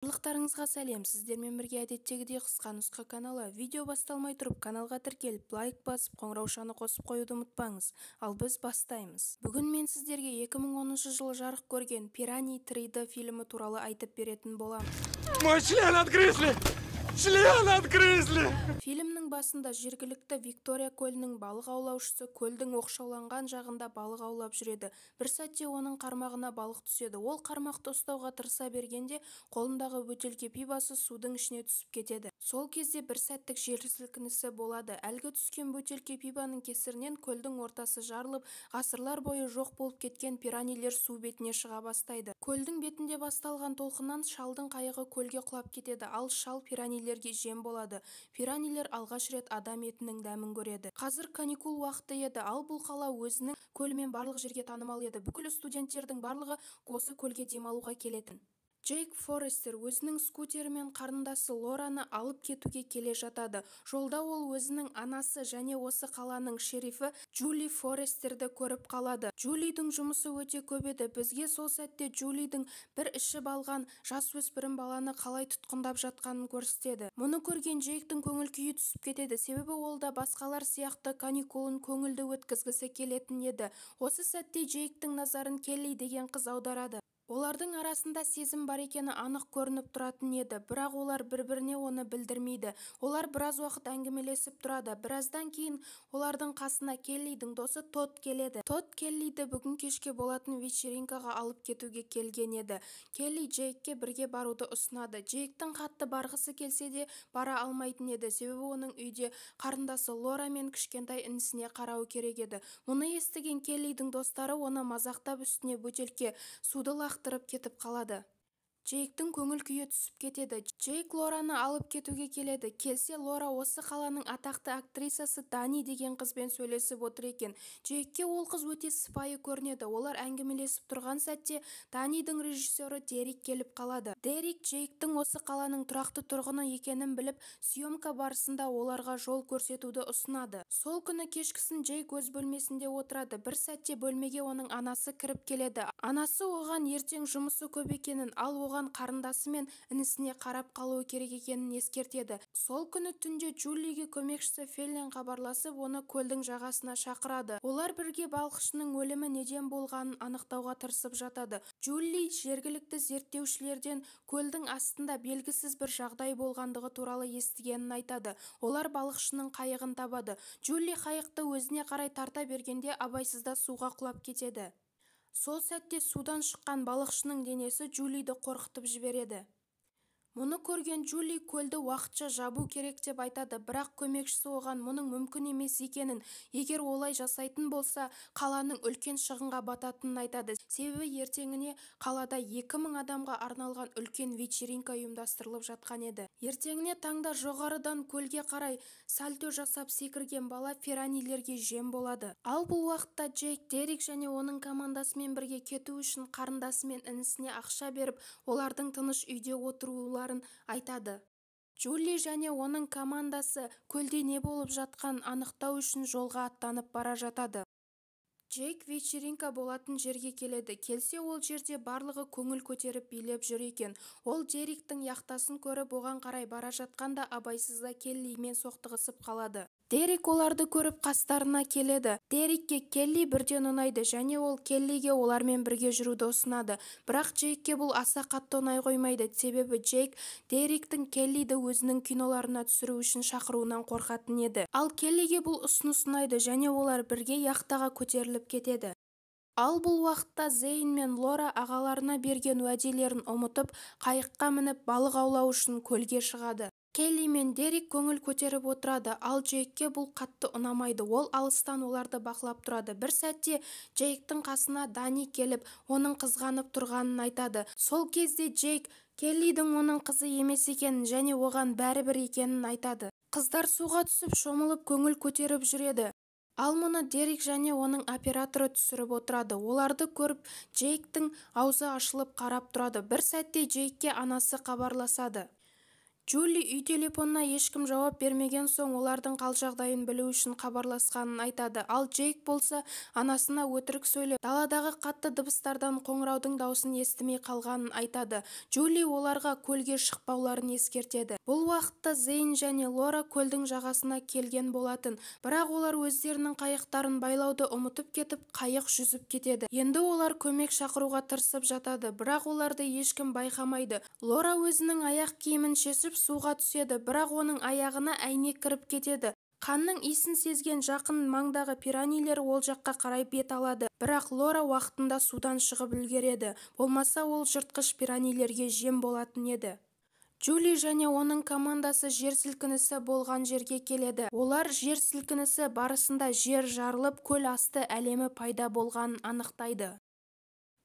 Барлықтарыңызға сәлем, сіздермен бірге әдеттегідей қысқа нұсқа каналы. Видео басталмай тұрып каналға тіркеліп, лайк басып, қоңыраушаны қосып қоюды ұмытпаңыз. Ал біз бастаймыз. Бүгін мен сіздерге 2010 жылы жарық көрген «Пираньи 3D» фильмі туралы айтып беретін боламын. Мой член отгрызли! Член отгрызли! Фильмнің басында жергілікті Виктория көлінің балық аулаушысы көлдің оқшауланған жағында балық аулап жүреді. Бір сәтте оның қармағына балық түседі. Ол қармақты ұстауға тырыса бергенде қолындағы бөтелке пибасы судың ішіне түсіп кетеді. Сол кезде бір сәттік жер сілкінісі болады. Әлгі түскен бөтелке пибаның кесірінен көлдің ортасы жарылып, ғасырлар бойы жоқ болып кеткен пираньилер су бетіне шыға бастайды. Көлдің бетінде басталған толқыннан шалдың қайығы көлге құлап кетеді, ал шал пираньилерге жем болады. Пираньилер алғаш рет адам етінің дәмін көреді. Қазір каникул уақыты еді, ал бұл қала өзінің көлмен барлық жерге танымал еді. Бүкіл студенттердің барлығы осы көлге демалуға келетін. Джейк Форестер өзінің скутерімен қарындасы Лораны алып кетуге келе жатады. Жолда ол өзінің анасы және осы қаланың шерифі Джули Форестерді көріп қалады. Джулидің жұмысы өте көп еді. Бізге сол сәтте Джулидің бір ішіп алған жасөспірім баланы қалай тұтқындап жатқанын көрсетеді. Мұны көрген Джейктің көңіл күйі түсіп кетеді, себебі ол да басқалар сияқты каникулын көңілді өткізгісі келетін еді. Осы сәтте Джейктің назарын Келли деген қыз аударады. Олардың арасында сезім бар екені анық көрініп тұратын еді, бірақ олар бір-біріне оны білдірмейді. Олар біраз уақыт әңгімелесіп тұрады. Біраздан кейін олардың қасына Келлидің досы Тодд келеді. Тодд Келлиді бүгін кешке болатын вечеринкаға алып кетуге келген еді. Келли Джейкке бірге баруды ұсынады. Джейктің қатты барғысы келсе де бара алмайтын еді, себебі оның үйде қарындасы Лора мен кішкентай інісіне қарауы керек еді. Мұны естіген Келлидің достары оны мазақтап үстіне бөтелке суды лақтырып кетіп қалады. Джейктің көңіл күйі түсіп кетеді. Джейк Лораны алып кетуге келеді. Келсе, Лора осы қаланың атақты актрисасы Дани деген қызбен сөйлесіп отыр екен. Джейкке ол қыз өте сыпайы көрінеді. Олар әңгімелесіп тұрған сәтте Данидің режиссері Дерек келіп қалады. Дерек Джейктің осы қаланың тұрақты тұрғыны екенін біліп, съемка барысында оларға жол көрсетуді ұсынады. Сол күні кешкісін Джейк өз бөлмесінде отырады. Бір сәтте бөлмеге оның анасы кіріп келеді. Анасы оған ертең жұмысы көп екенін, ал оған қарындасы мен інісіне қарап қалуы керек екенін ескертеді. Сол күні түнде Джулиге көмекшісі Феллен хабарласып, оны көлдің жағасына шақырады. Олар бірге балықшының өлімі неден болғанын анықтауға тырысып жатады. Джули жергілікті зерттеушілерден көлдің астында белгісіз бір жағдай болғандығы туралы естігенін айтады. Олар балықшының қайығын табады. Джули қайықты өзіне қарай тарта бергенде абайсызда суға құлап кетеді. Сол сәтте судан шыққан балықшының денесі Джулиді қорқытып жібереді. Мұны көрген Джули көлді уақытша жабу керек деп айтады, бірақ көмекшісі оған мұның мүмкін емес екенін, егер олай жасайтын болса, қаланың үлкен шығынға бататынын айтады. Себебі ертеңіне қалада 2000 адамға арналған үлкен вечеринка ұйымдастырылып жатқан еді. Ертеңіне таңда жоғарыдан көлге қарай сальто жасап секірген бала пираньилерге жем болады. Ал бұл уақытта Джейк, Дерек және оның командасымен бірге кету үшін қарындасы мен інісіне ақша беріп, олардың тыныш үйде отыруларын айтады. Джули және оның командасы көлде не болып жатқанын анықтау үшін жолға аттанып бара жатады. Джейк вечеринка болатын жерге келеді. Келсе, ол жерде барлығы көңіл көтеріп билеп жүр екен. Ол Деректің яхтасын көріп оған қарай бара жатқанда абайсызда Келлимен соқтығысып қалады. Дерек оларды көріп қастарына келеді. Дерекке Келли бірден ұнайды және ол Келлиге олармен бірге жүруді ұсынады. Бірақ Джейкке бұл аса қатты ұнай қоймайды, себебі Джейк Деректің Келлиді өзінің киноларына түсіру үшін шақыруынан қорқатын еді. Ал Келлиге бұл ұсыныс ұнайды және олар бірге яхтаға көтеріліп кетеді. Ал бұл уақытта Зейн мен Лора ағаларына берген уәделерін ұмытып, қайыққа мініп балық аулау үшін көлге шығады. Келли мен Дерек көңіл көтеріп отырады, ал Джейкке бұл қатты ұнамайды. Ол алыстан оларды бақылап тұрады. Бір сәтте Джейктің қасына Дани келіп, оның қызғанып тұрғанын айтады. Сол кезде Джейк Келлидің оның қызы емес екенін және оған бәрібір екенін айтады. Қыздар суға түсіп шомылып көңіл көтеріп жүреді. Ал мұны Дерек және оның операторы түсіріп отырады. Оларды көріп, Джейктің аузы ашылып қарап тұрады. Бір сәтте Джейкке анасы хабарласады. Джули үй телефонына ешкім жауап бермеген соң олардың қал жағдайын білу үшін хабарласқанын айтады. Ал Джейк болса анасына өтірік сөйлеп, даладағы қатты дыбыстардан қоңыраудың даусын естімей қалғанын айтады. Джули оларға көлге шықпауларын ескертеді. Бұл уақытта Зейн және Лора көлдің жағасына келген болатын, бірақ олар өздерінің қайықтарын байлауды ұмытып кетіп, қайық жүзіп кетеді. Енді олар көмек шақыруға тырысып жатады, бірақ оларды ешкім байқамайды. Лора өзінің аяқ киімін шешіп суға түседі, бірақ оның аяғына әйнек кіріп кетеді. Қанның иісін сезген жақын маңдағы пиранилер ол жаққа қарай бет алады, бірақ Лора уақытында судан шығып үлгереді. Болмаса ол жыртқыш пиранилерге жем болатын еді. Джули және оның командасы жер сілкінісі болған жерге келеді. Олар жер сілкінісі барысында жер жарылып, көл асты әлемі пайда болғанын анықтайды.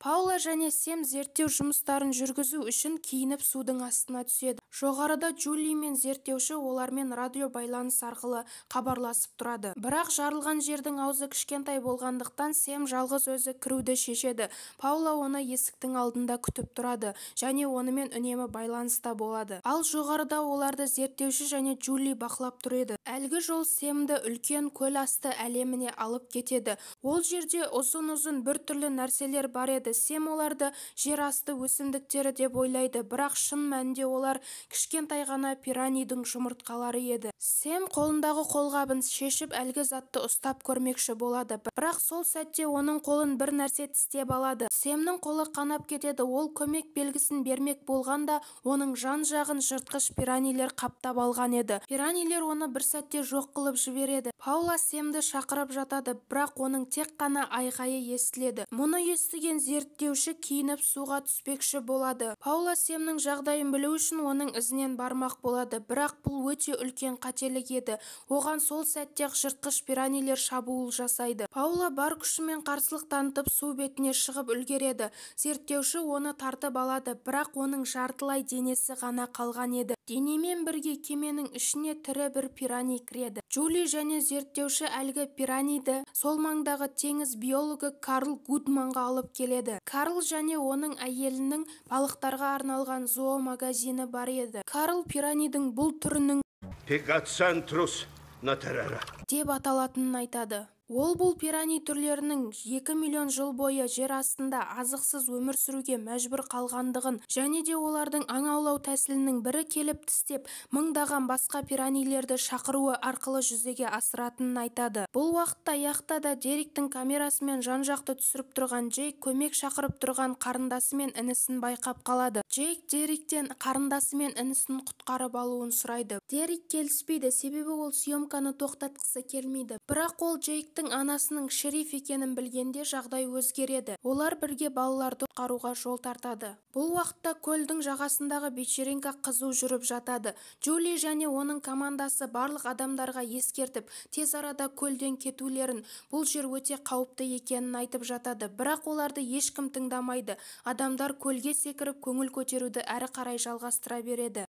Паула және Сэм зерттеу жұмыстарын жүргізу үшін киініп судың астына түседі. Жоғарыда Джули мен зерттеуші олармен радио байланыс арқылы хабарласып тұрады. Бірақ жарылған жердің аузы кішкентай болғандықтан Сэм жалғыз өзі кіруді шешеді. Паула оны есіктің алдында күтіп тұрады және онымен үнемі байланыста болады. Ал жоғарыда оларды зерттеуші және Джули бақылап тұрады. Әлгі жол Сэмді үлкен көл асты әлеміне алып кетеді. Ол жерде ұзын-ұзын біртүрлі нәрселер бар еді. Сэм оларды жер асты өсімдіктері деп ойлайды, бірақ шын мәнінде олар кішкентай ғана пиранидің жұмыртқалары еді. Сэм қолындағы қолғабын шешіп әлгі затты ұстап көрмекші болады, бірақ сол сәтте оның қолын бір нәрсе тістеп алады. Сэмнің қолы қанап кетеді. Ол көмек белгісін бермек болғанда, оның жан-жағын жыртқыш пиранилер қаптап алған еді. Пиранилер оны бір сәтте жоқ қылып жібереді. Паула Сэмді шақырып жатады, бірақ оның тек қана айқайы естіледі. Мұны естіген зерттеуші киініп суға түспекші болады. Паула Сэмнің жағдайын білу үшін оның ізінен бармақ болады, бірақ бұл өте үлкен қателік еді. Оған сол сәтте жыртқыш пиранилер шабуыл жасайды. Паула бар күшімен қарсылық танытып су бетіне шығып үлгереді. Зерттеуші оны тартып алады, бірақ оның жартылай денесі ғана қалған еді. Денемен бірге кеменің ішіне тірі бір пирани кіреді. Джули және зерттеуші әлгі пираниді сол маңдағы теңіз биологы Карл Гудманға алып келеді. Карл және оның әйелінің балықтарға арналған зоомагазині бар еді. Карл пиранидың бұл түрінің Пегацентрус натерера деп аталатынын айтады. Ол бұл пирани түрлерінің 2 миллион жыл бойы жер астында азықсыз өмір сүруге мәжбүр қалғандығын және де олардың аң аулау тәсілінің бірі келіп тістеп мыңдаған басқа пиранилерді шақыруы арқылы жүзеге асыратынын айтады. Бұл уақытта яхтада Дериктің камерасымен жан-жақты түсіріп тұрған Джейк көмек шақырып тұрған қарындасы мен інісін байқап қалады. Джейк Дериктен қарындасы мен інісін құтқарып алуын сұрайды. Дерик келіспейді, себебі ол съемканы тоқтатқысы келмейді. Бірақ ол Джейктің анасының шериф екенін білгенде жағдай өзгереді. Олар бірге балаларды құтқаруға жол тартады. Бұл уақытта көлдің жағасындағы вечеринка қызу жүріп жатады. Джули және оның командасы барлық адамдарға ескертіп, тез арада көлден кетулерін, бұл жер өте қауіпті екенін айтып жатады. Бірақ оларды ешкім тыңдамайды. Адамдар көлге секіріп көңіл көтеруді әрі қарай жалғастыра береді.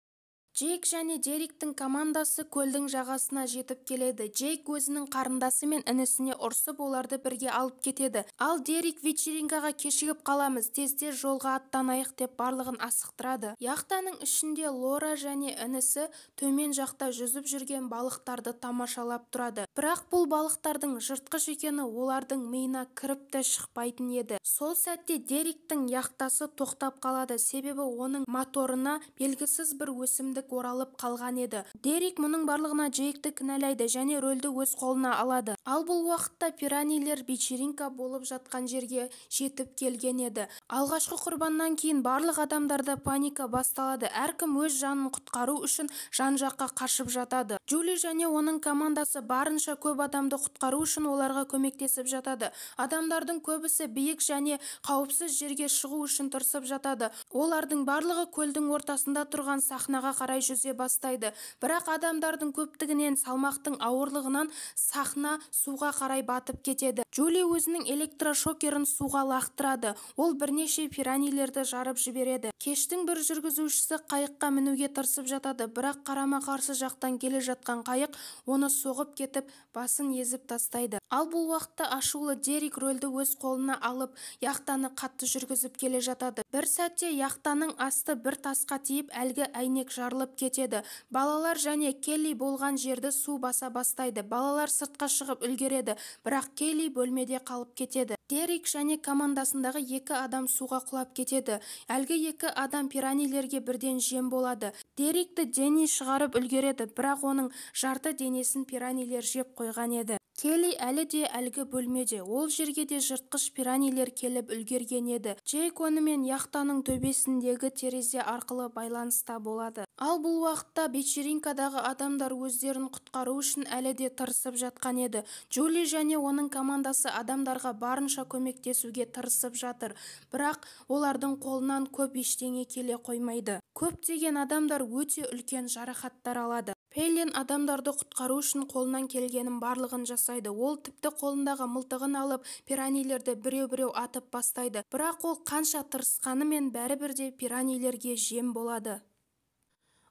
Джейк және Дериктің командасы көлдің жағасына жетіп келеді. Джейк өзінің қарындасы мен інісіне ұрсып оларды бірге алып кетеді. Ал Дерик вечеринкаға кешігіп қаламыз, тез-тез жолға аттанайық деп барлығын асықтырады. Яхтаның ішінде Лора және інісі төмен жақта жүзіп жүрген балықтарды тамашалап тұрады. Бірақ бұл балықтардың жыртқыш екені олардың миына кіріп те шықпайтын еді. Сол сәтте Дериктің яхтасы тоқтап қалады, себебі оның моторына белгісіз бір өсімдік оралып қалған еді. Дерик мұның барлығына Джейкті кінәлайды және рөлді өз қолына алады. Ал бұл уақытта пиранилер вечеринка болып жатқан жерге жетіп келген еді. Алғашқы құрбаннан кейін барлық адамдарда паника басталады. Әркім өз жанын құтқару үшін жан-жаққа қашып жатады. Джули және оның командасы барынша көп адамды құтқару үшін оларға көмектесіп жатады. Адамдардың көбісі биік және қауіпсіз жерге шығу үшін тырысып жатады. Олардың барлығы көлдің ортасында тұрған сахнаға қарай жүзе бастайды. Бірақ адамдардың көптігінен салмақтың ауырлығынан сахна суға қарай батып кетеді. Джули өзінің электрошокерін суға лақтырады. Ол бірнеше пиранилерді жарып жібереді. Кештің бір жүргізушісі қайыққа мінуге тырысып жатады, бірақ қарама-қарсы жақтан келе жатқан қайық оны соғып кетіп, басын езіп тастайды. Ал бұл уақытта ашулы Дерик рөлді өз қолына алып, яхтаны қатты жүргізіп келе жатады. Бір сәтте яхтаның асты бір тасқа тиіп, әлгі әйнек жарылып алып кетеді. Балалар және Келли болған жерді су баса бастайды. Балалар сыртқа шығып үлгереді, бірақ Келли бөлмеде қалып кетеді. Дерек және командасындағы 2 адам суға құлап кетеді. Әлгі 2 адам пиранилерге бірден жем болады. Деректі Денни шығарып үлгереді, бірақ оның жарты денесін пиранилер жеп қойған еді. Келли әлі де әлгі бөлмеде. Ол жерге де жыртқыш пиранилер келіп үлгерген еді. Джейк онымен яхтаның төбесіндегі терезе арқылы байланыста болады. Ал бұл уақытта вечеринкадағы адамдар өздерін құтқару үшін әлі де тырысып жатқан еді. Джули және оның командасы адамдарға барынша көмектесуге тырысып жатыр, бірақ олардың қолынан көп ештеңе келе қоймайды. Көптеген адамдар өте үлкен жарақаттар алады. Пейлен адамдарды құтқару үшін қолынан келгенін барлығын жасайды. Ол тіпті қолындағы мылтығын алып, пиранилерді біреу-біреу атып бастайды. Бірақ ол қанша тырысқанымен бәрібір де пиранилерге жем болады.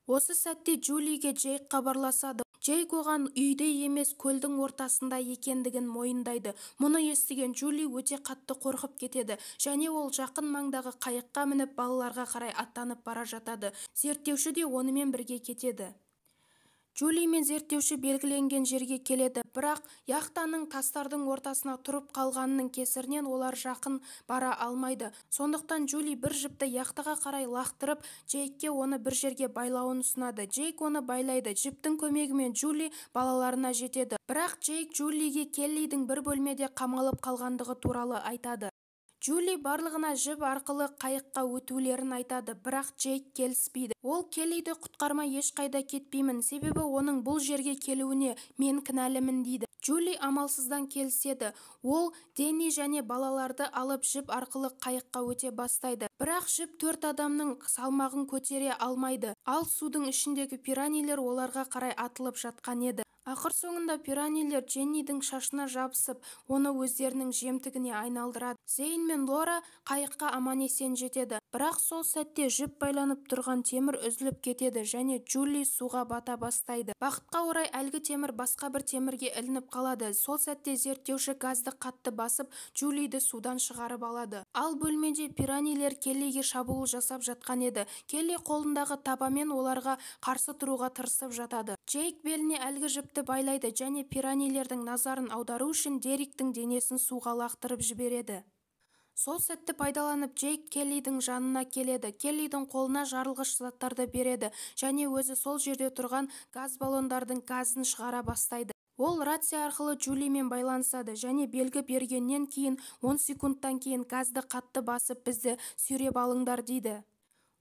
Осы сәтте Джулиге Джейк хабарласады. Джейк оған үйде емес, көлдің ортасында екендігін мойындайды. Мұны естіген Джули өте қатты қорқып кетеді, және ол жақын маңдағы қайыққа мініп балаларға қарай аттанып бара жатады. Зерттеуші де онымен бірге кетеді. Джули мен зерттеуші белгіленген жерге келеді, бірақ яхтаның тастардың ортасына тұрып қалғанының кесірінен олар жақын бара алмайды. Сондықтан Джули бір жіпті яхтаға қарай лақтырып, Джейкке оны бір жерге байлауын ұсынады. Джейк оны байлайды. Жіптің көмегімен Джули балаларына жетеді. Бірақ Джейк Джулиге Келлидің бір бөлмеде қамалып қалғандығы туралы айтады. Джули барлығына жіп арқылы қайыққа өтулерін айтады, бірақ Джейк келіспейді. Ол Келлиді құтқармай ешқайда кетпеймін, себебі оның бұл жерге келуіне мен кінәлімін дейді. Джули амалсыздан келіседі. Ол Денни және балаларды алып жіп арқылы қайыққа өте бастайды. Бірақ жіп 4 адамның салмағын көтере алмайды. Ал судың ішіндегі пиранилер оларға қарай атылып жатқан еді. Ақыр соңында пиранилер Дженнидің шашына жабысып, оны өздерінің жемтігіне айналдырады. Зейн мен Лора қайыққа аман-есен жетеді. Бірақ сол сәтте жіп байланып тұрған темір үзіліп кетеді және Джули суға бата бастайды. Бақытқа орай әлгі темір басқа бір темірге ілініп қалады. Сол сәтте зерттеуші газды қатты басып, Джулиді судан шығарып алады. Ал бөлмеде пиранилер Келлиге шабуыл жасап жатқан еді. Келли қолындағы табамен оларға қарсы тұруға тырысып жатады. Джейк беліне әлгі жіпті байлайды және пиранилердің назарын аудару үшін Деректің денесін суға лақтырып жібереді. Сол сәтті пайдаланып Джейк Келлидің жанына келеді. Келлидің қолына жарылғыш заттарды береді және өзі сол жерде тұрған газ баллондардың газын шығара бастайды. Ол рация арқылы Джулимен байланысады және белгі бергеннен кейін 10 секундтан кейін газды қатты басып бізді сүйреп алыңдар дейді.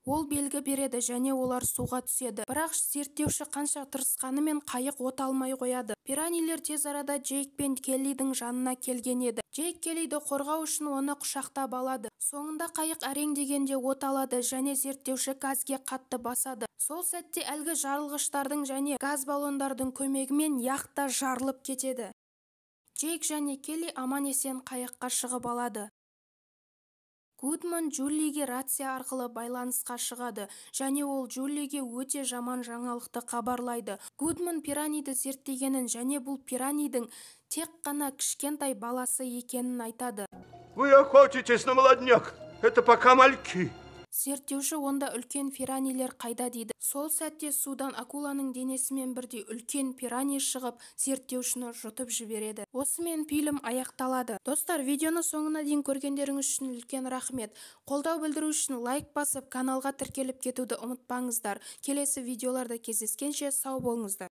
Ол белгі береді және олар суға түседі. Бірақ зерттеуші қанша тырысқанымен қайық от алмай қояды. Пиранилер тез арада Джейк пен Келлидің жанына келген еді. Джейк Келлиді қорғау үшін оны құшақтап алады. Соңында қайық әрең дегенде от алады және зерттеуші газге қатты басады. Сол сәтте әлгі жарылғыштардың және газ баллондардың көмегімен яхта жарылып кетеді. Джейк және Келли аман-есен қайыққа шығып алады. Гудман Джулиге рация арқылы байланысқа шығады және ол Джулиге өте жаман жаңалықты хабарлайды. Гудман пираниді зерттегенін және бұл пиранидың тек қана кішкентай баласы екенін айтады. Вы охотитесь на молодняк. Это пока мальки. Зерттеуші онда үлкен пиранилер қайда дейді. Сол сәтте судан акуланың денесімен бірдей үлкен пирани шығып, зерттеушіні жұтып жібереді. Осымен фильм аяқталады. Достар, видеоны соңына дейін көргендеріңіз үшін үлкен рахмет. Қолдау білдіру үшін лайк басып, каналға тіркеліп кетуді ұмытпаңыздар. Келесі видеоларда кездескенше сау болыңыздар.